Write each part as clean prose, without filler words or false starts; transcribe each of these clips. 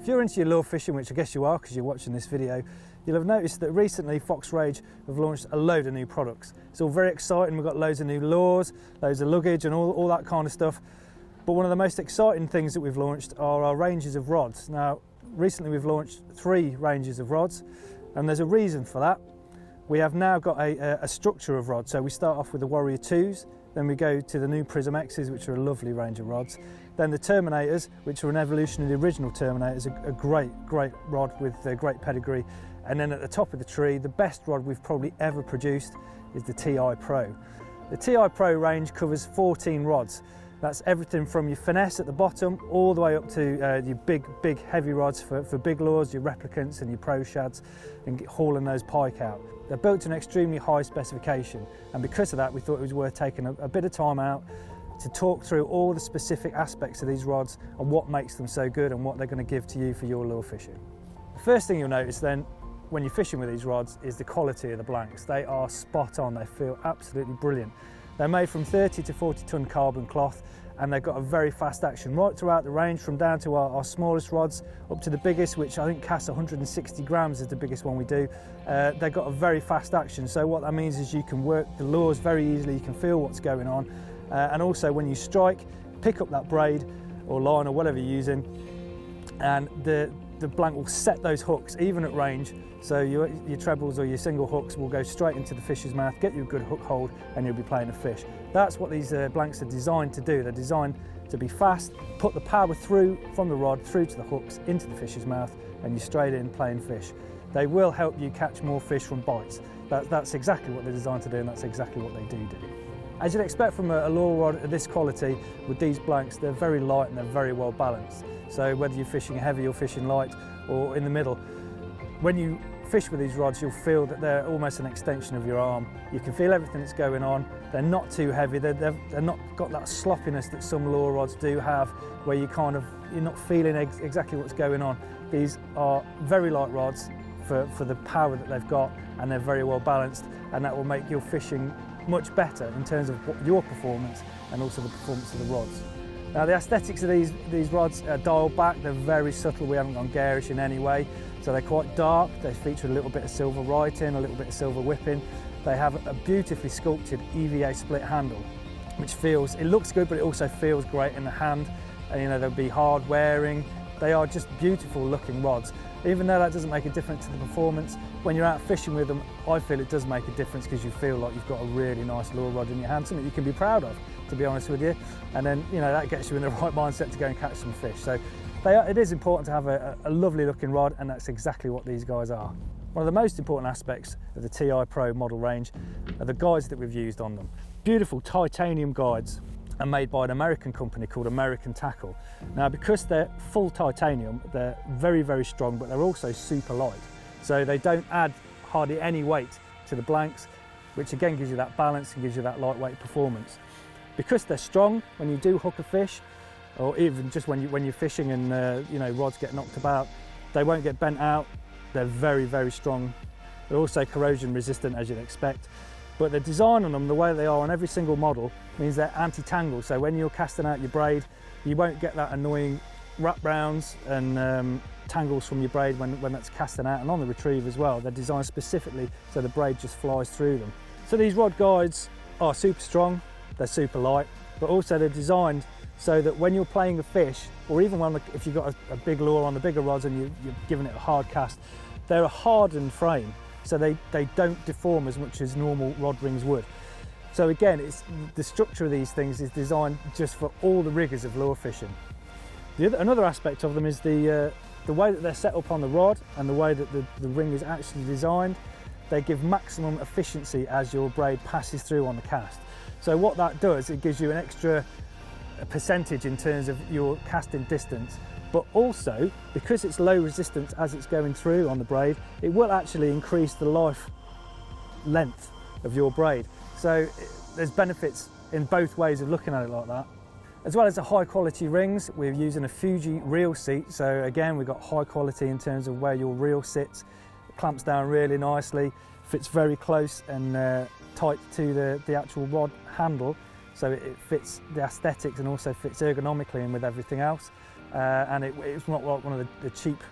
If you're into your lure fishing, which I guess you are because you're watching this video, you'll have noticed that recently Fox Rage have launched a load of new products. It's all very exciting. We've got loads of new lures, loads of luggage and all that kind of stuff. But one of the most exciting things that we've launched are our ranges of rods. Now, recently we've launched 3 ranges of rods, and there's a reason for that. We have now got a structure of rods. So we start off with the Warrior 2s, then we go to the new Prism X's, which are a lovely range of rods. Then the Terminators, which are an evolution of the original Terminators, a great rod with a great pedigree. And then at the top of the tree, the best rod we've probably ever produced is the TI Pro. The TI Pro range covers 14 rods. That's everything from your finesse at the bottom all the way up to your big heavy rods for big lures, your replicants and your pro shads, and hauling those pike out. They're built to an extremely high specification, and because of that we thought it was worth taking a bit of time out to talk through all the specific aspects of these rods and what makes them so good and what they're going to give to you for your lure fishing. The first thing you'll notice then when you're fishing with these rods is the quality of the blanks. They are spot on, they feel absolutely brilliant. They're made from 30 to 40 ton carbon cloth, and they've got a very fast action right throughout the range, from down to our smallest rods up to the biggest, which I think casts 160 grams is the biggest one we do. They've got a very fast action, so what that means is you can work the lures very easily, you can feel what's going on, and also when you strike, pick up that braid or line or whatever you're using, and the blank will set those hooks even at range, so your trebles or your single hooks will go straight into the fish's mouth, get you a good hook hold, and you'll be playing a fish. That's what these blanks are designed to do. They're designed to be fast, put the power through from the rod through to the hooks into the fish's mouth, and you're straight in playing fish. They will help you catch more fish from bites. That's exactly what they're designed to do, and that's exactly what they do. As you'd expect from a lure rod of this quality, with these blanks, they're very light and they're very well balanced. So whether you're fishing heavy or fishing light or in the middle, when you fish with these rods, you'll feel that they're almost an extension of your arm. You can feel everything that's going on. They're not too heavy. They're not got that sloppiness that some lure rods do have, where you're not feeling exactly what's going on. These are very light rods for the power that they've got, and they're very well balanced, and that will make your fishing much better in terms of your performance and also the performance of the rods. Now, the aesthetics of these rods are dialed back. They're very subtle. We haven't gone garish in any way. So they're quite dark. They feature a little bit of silver writing, a little bit of silver whipping. They have a beautifully sculpted EVA split handle, which it looks good, but it also feels great in the hand. And they'll be hard wearing. They are just beautiful looking rods. Even though that doesn't make a difference to the performance, when you're out fishing with them, I feel it does make a difference, because you feel like you've got a really nice lure rod in your hand, something you can be proud of, to be honest with you. And then, that gets you in the right mindset to go and catch some fish. So it is important to have a lovely looking rod, and that's exactly what these guys are. One of the most important aspects of the TI Pro model range are the guides that we've used on them. Beautiful titanium guides are made by an American company called Anti-Tangle. Now, because they're full titanium, they're very strong, but they're also super light. So they don't add hardly any weight to the blanks, which again gives you that balance and gives you that lightweight performance. Because they're strong, when you do hook a fish, or even just when you're fishing and rods get knocked about, they won't get bent out. They're very strong. They're also corrosion resistant, as you'd expect. But the design on them, the way they are on every single model, means they're anti-tangle. So when you're casting out your braid, you won't get that annoying wrap rounds and tangles from your braid when that's casting out, and on the retrieve as well. They're designed specifically so the braid just flies through them. So these rod guides are super strong, they're super light, but also they're designed so that when you're playing a fish, or even if you've got a big lure on the bigger rods and you're giving it a hard cast, they're a hardened frame. So they don't deform as much as normal rod rings would. So again, the structure of these things is designed just for all the rigours of lure fishing. Another aspect of them is the way that they're set up on the rod, and the way that the ring is actually designed. They give maximum efficiency as your braid passes through on the cast. So what that does, it gives you an extra percentage in terms of your casting distance. But also, because it's low resistance as it's going through on the braid, it will actually increase the life length of your braid. So there's benefits in both ways of looking at it like that. As well as the high quality rings, we're using a Fuji reel seat. So again, we've got high quality in terms of where your reel sits. It clamps down really nicely, fits very close and tight to the actual rod handle. So it fits the aesthetics and also fits ergonomically in with everything else. and it's not like one of the cheap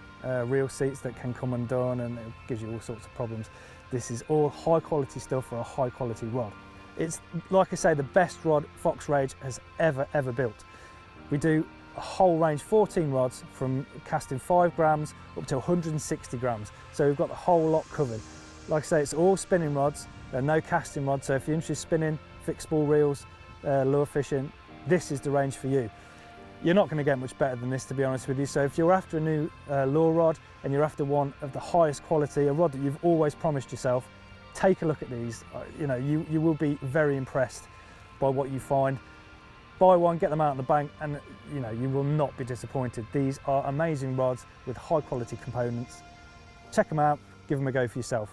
reel seats that can come undone and it gives you all sorts of problems. This is all high quality stuff for a high quality rod. It's, like I say, the best rod Fox Rage has ever built. We do a whole range, 14 rods, from casting 5 grams up to 160 grams. So we've got the whole lot covered. Like I say, it's all spinning rods, no casting rods. So if you're interested in spinning, fixed spool reels, lure fishing, this is the range for you. You're not going to get much better than this, to be honest with you. So if you're after a new lure rod and you're after one of the highest quality, a rod that you've always promised yourself, take a look at these. You know, you will be very impressed by what you find. Buy one, get them out in the bank, and you know, you will not be disappointed. These are amazing rods with high quality components. Check them out, give them a go for yourself.